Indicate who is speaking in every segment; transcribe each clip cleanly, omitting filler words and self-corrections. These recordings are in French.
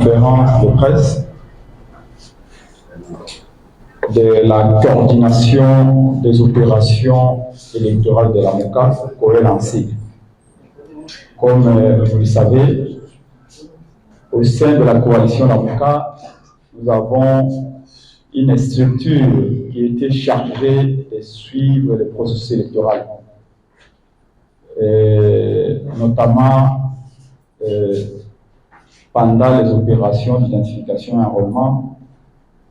Speaker 1: conférence de presse de la coordination des opérations électorales de la MOCA, Corel en sigle. Comme vous le savez, au sein de la coalition de la MOCA, nous avons une structure qui était chargée de suivre le processus électoral, notamment pendant les opérations d'identification et enrôlement,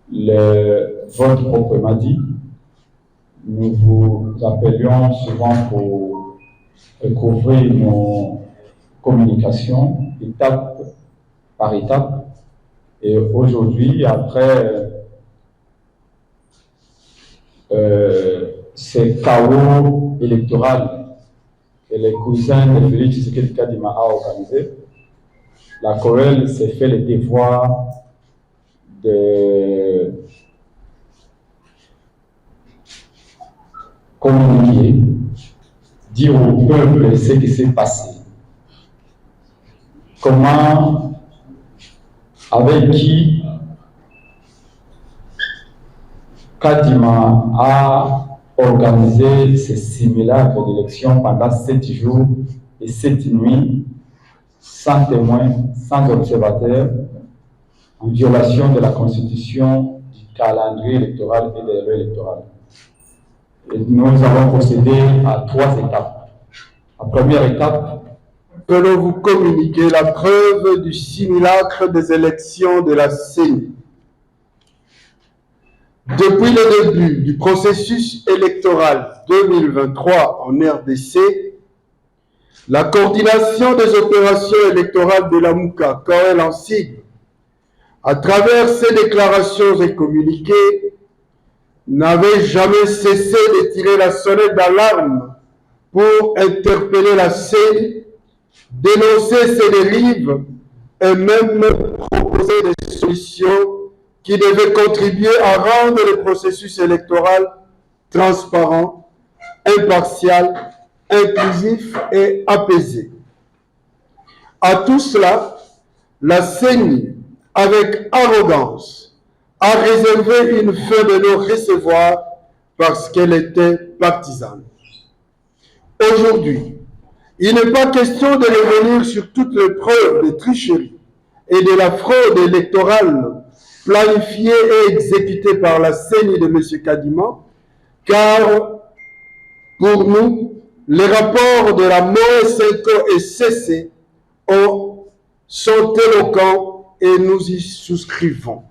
Speaker 1: le vote proprement dit. Nous vous appelions souvent pour recouvrir nos communications étape par étape. Et aujourd'hui, après ce chaos électoral que les cousins de Félix Tshisekedi Kadima a organisé, la Corel s'est fait le devoir de communiquer, dire au peuple ce qui s'est passé. Comment, avec qui Kadima a organisé ces simulacres d'élection pendant 7 jours et 7 nuits, sans témoins, sans observateurs, en violation de la Constitution, du calendrier électoral et de la loi électorale. Et nous avons procédé à 3 étapes. La première étape,
Speaker 2: que l'on vous communiquer la preuve du simulacre des élections de la CENI. Depuis le début du processus électoral 2023 en RDC, la coordination des opérations électorales de la MOCA, Corel en sigle, à travers ses déclarations et communiqués, n'avait jamais cessé de tirer la sonnette d'alarme pour interpeller la CENI, dénoncer ses dérives et même proposer des solutions qui devaient contribuer à rendre le processus électoral transparent, impartial, inclusif et apaisé. À tout cela, la CENI, avec arrogance, a réservé une fin de non-recevoir parce qu'elle était partisane. Aujourd'hui, il n'est pas question de revenir sur toutes les preuves de tricherie et de la fraude électorale planifiée et exécutée par la CENI de M. Kadima, car pour nous, les rapports de la MOE5 et CC sont éloquents et nous y souscrivons.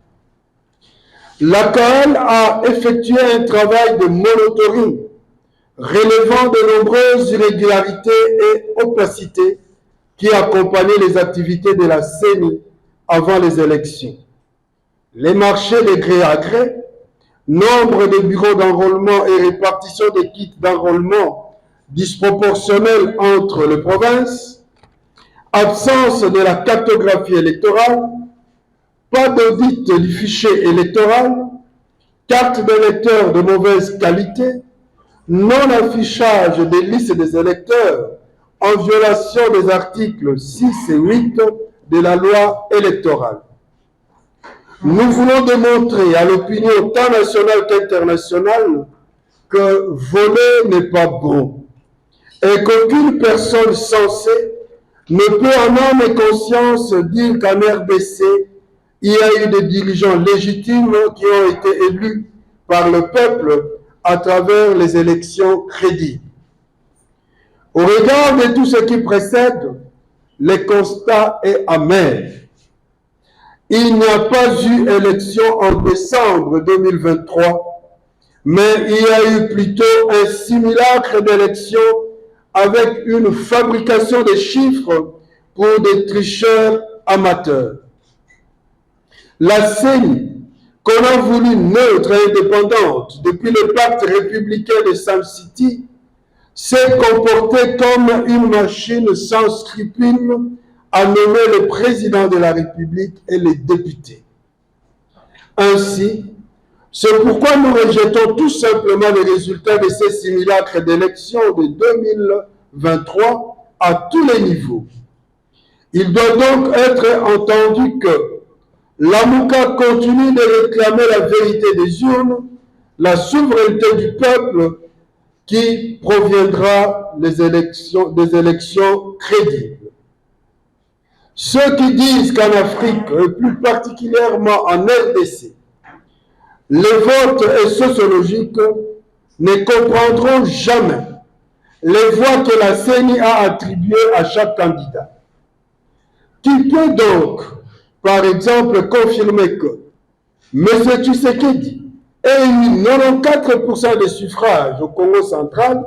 Speaker 2: La COEL a effectué un travail de monitoring relevant de nombreuses irrégularités et opacités qui accompagnaient les activités de la CENI avant les élections. Les marchés de gré à gré, nombre de bureaux d'enrôlement et répartition des kits d'enrôlement disproportionnels entre les provinces, absence de la cartographie électorale, pas d'audit du fichier électoral, carte d'électeurs de mauvaise qualité, non-affichage des listes des électeurs en violation des articles 6 et 8 de la loi électorale. Nous voulons démontrer à l'opinion tant nationale qu'internationale que voler n'est pas bon et qu'aucune personne censée ne peut en âme et conscience dire qu'en RDC, il y a eu des dirigeants légitimes qui ont été élus par le peuple à travers les élections crédibles. Au regard de tout ce qui précède, le constat est amer. Il n'y a pas eu élection en décembre 2023, mais il y a eu plutôt un simulacre d'élection avec une fabrication de chiffres pour des tricheurs amateurs. La CENI, qu'on a voulu neutre et indépendante depuis le pacte républicain de Sam City, s'est comportée comme une machine sans scrupules à nommer le président de la République et les députés. Ainsi, c'est pourquoi nous rejetons tout simplement les résultats de ces simulacres d'élections de 2023 à tous les niveaux. Il doit donc être entendu que La MOUCA continue de réclamer la vérité des urnes, la souveraineté du peuple qui proviendra des élections crédibles. Ceux qui disent qu'en Afrique, et plus particulièrement en RDC, le vote est sociologique ne comprendront jamais les voix que la CENI a attribuées à chaque candidat. Qui peut donc, par exemple, confirmer que M. Tshisekedi ait eu 94% des suffrages au Congo central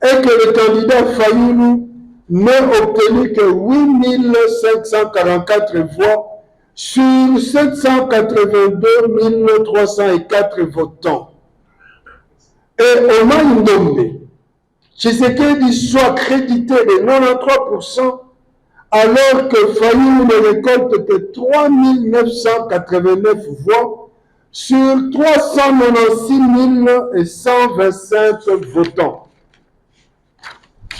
Speaker 2: et que le candidat Fayoulou n'ait obtenu que 8544 voix sur 782 304 votants. Et Omar Ndombe, Tshisekedi soit crédité de 93%, alors que Fayoulou ne récolte que 3989 voix sur 396 127 votants.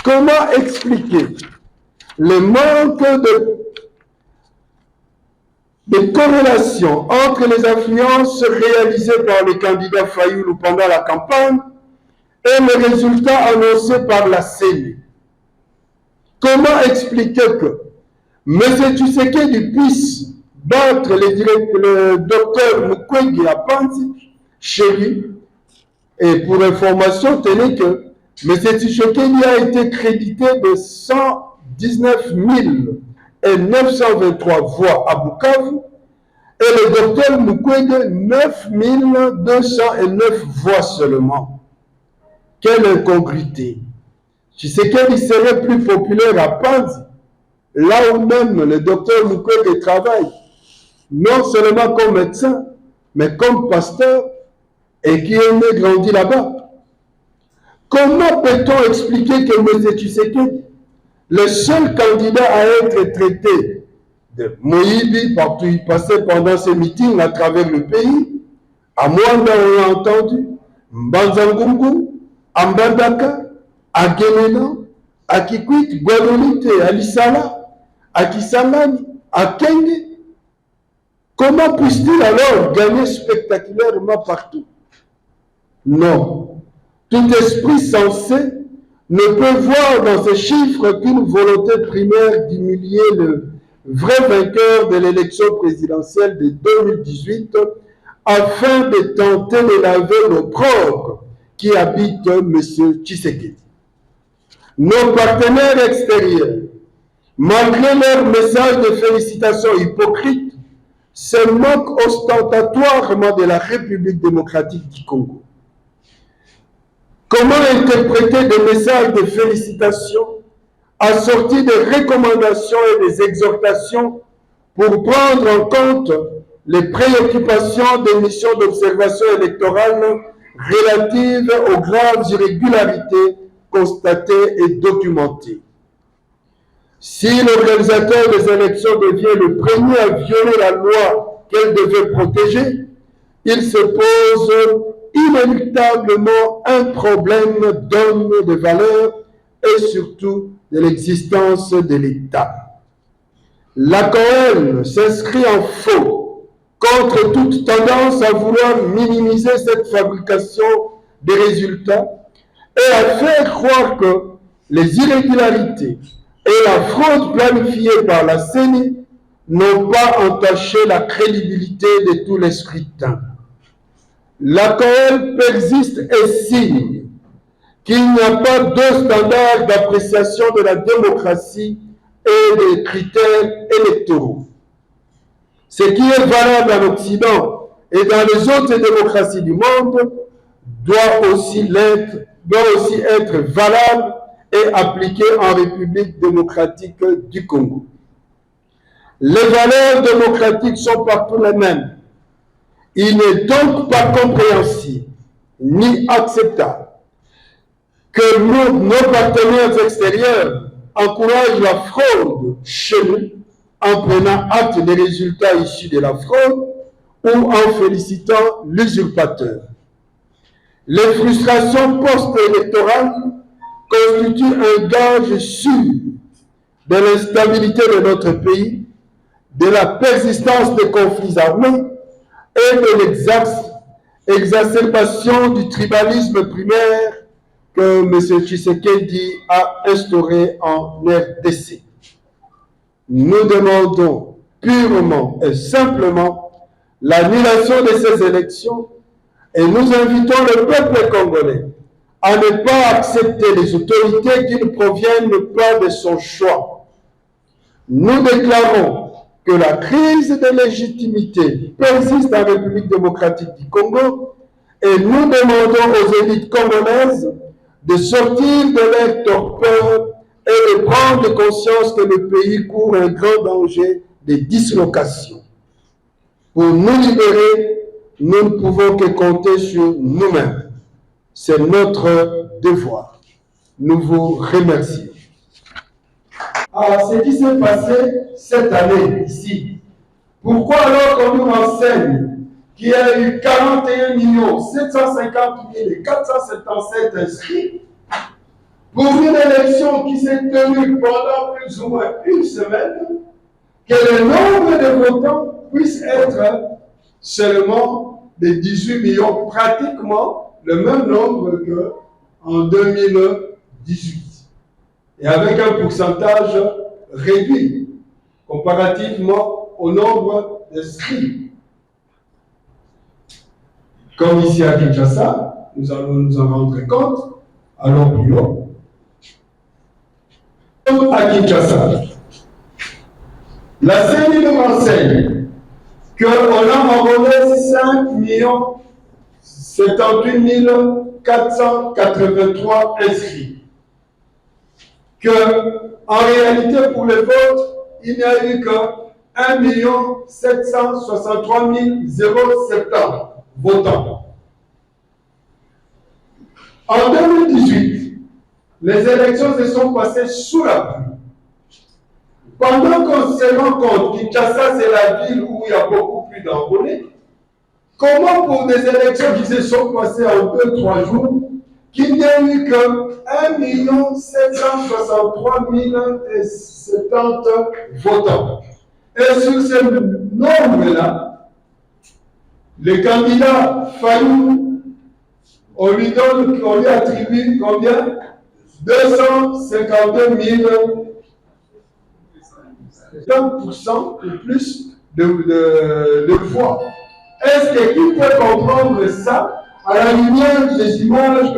Speaker 2: Comment expliquer le manque de corrélation entre les influences réalisées par le candidat Fayoulou pendant la campagne et les résultats annoncés par la CENI? Comment expliquer que M. Tshisekedi puisse battre le docteur Mukwege à Panzi chez lui? Et pour information, tenez que M. Tshisekedi a été crédité de 119 923 voix à Bukavu et le docteur Mukwege 9 209 voix seulement. Quelle incongruité! Tshisekedi serait plus populaire à Panzi, là où même le docteur Mukwege travaille, non seulement comme médecin, mais comme pasteur, et qui est né grandi là-bas. Comment peut-on expliquer que M. Tshisekedi, le seul candidat à être traité de Moïbi, partout il passait pendant ses meetings à travers le pays, à Mwanda on l'a entendu, Mbanzangungu, à Mbandaka, à Gemena, à Kikwit, Guadolite, à Lissala, à Kisangani, à Kenge? Comment puisse-t-il alors gagner spectaculairement partout? Non. Tout esprit sensé ne peut voir dans ces chiffres qu'une volonté primaire d'humilier le vrai vainqueur de l'élection présidentielle de 2018 afin de tenter de laver l'opprobre qui habite M. Tshisekedi. Nos partenaires extérieurs, malgré leurs messages de félicitations hypocrites, se moquent ostentatoirement de la République démocratique du Congo. Comment interpréter des messages de félicitations assortis de recommandations et des exhortations pour prendre en compte les préoccupations des missions d'observation électorale relatives aux graves irrégularités constatées et documentées? Si l'organisateur des élections devient le premier à violer la loi qu'elle devait protéger, il se pose inéluctablement un problème d'homme, de valeur et surtout de l'existence de l'État. La COEL s'inscrit en faux contre toute tendance à vouloir minimiser cette fabrication des résultats et à faire croire que les irrégularités et la fraude planifiée par la CENI n'ont pas entaché la crédibilité de tous les scrutins. La COEL persiste et signe qu'il n'y a pas deux standards d'appréciation de la démocratie et des critères électoraux. Ce qui est valable en Occident et dans les autres démocraties du monde doit aussi être valable et appliqué en République démocratique du Congo. Les valeurs démocratiques sont partout les mêmes. Il n'est donc pas compréhensible ni acceptable que nos partenaires extérieurs encouragent la fraude chez nous en prenant acte des résultats issus de la fraude ou en félicitant l'usurpateur. Les frustrations post-électorales constituent un gage sûr de l'instabilité de notre pays, de la persistance des conflits armés et de l'exacerbation du tribalisme primaire que M. Tshisekedi a instauré en RDC. Nous demandons purement et simplement l'annulation de ces élections et nous invitons le peuple congolais à ne pas accepter les autorités qui ne proviennent pas de son choix. Nous déclarons que la crise de légitimité persiste en République démocratique du Congo et nous demandons aux élites congolaises de sortir de leur torpeur et de prendre conscience que le pays court un grand danger de dislocation. Pour nous libérer, nous ne pouvons que compter sur nous-mêmes. C'est notre devoir. Nous vous remercions. Alors, ce qui s'est passé cette année ici, pourquoi alors qu'on nous renseigne qu'il y a eu 41 750 477 inscrits pour une élection qui s'est tenue pendant plus ou moins une semaine, que le nombre de votants puisse être seulement de 18 millions, pratiquement le même nombre qu'en 2018, et avec un pourcentage réduit comparativement au nombre d'inscrits. Comme ici à Kinshasa, nous allons nous en rendre compte à l'Opio. À Kinshasa, la CENI nous renseigne qu'on a enrôlé 5 78 483 inscrits. En réalité, pour le vote, il n'y a eu que 1 763 070 votants. En 2018, les élections se sont passées sous la pluie. Pendant qu'on se rend compte que Kinshasa, c'est la ville où il y a beaucoup plus d'enrôlés, comment pour des élections qui se sont passées en 2-3 jours, qu'il n'y a eu que 1 763 070 votants. Et sur ce nombre-là, le candidat Fayou, on lui attribue combien? 252 000, 20% ou plus de voix. Est-ce que qui peut comprendre ça à la lumière des images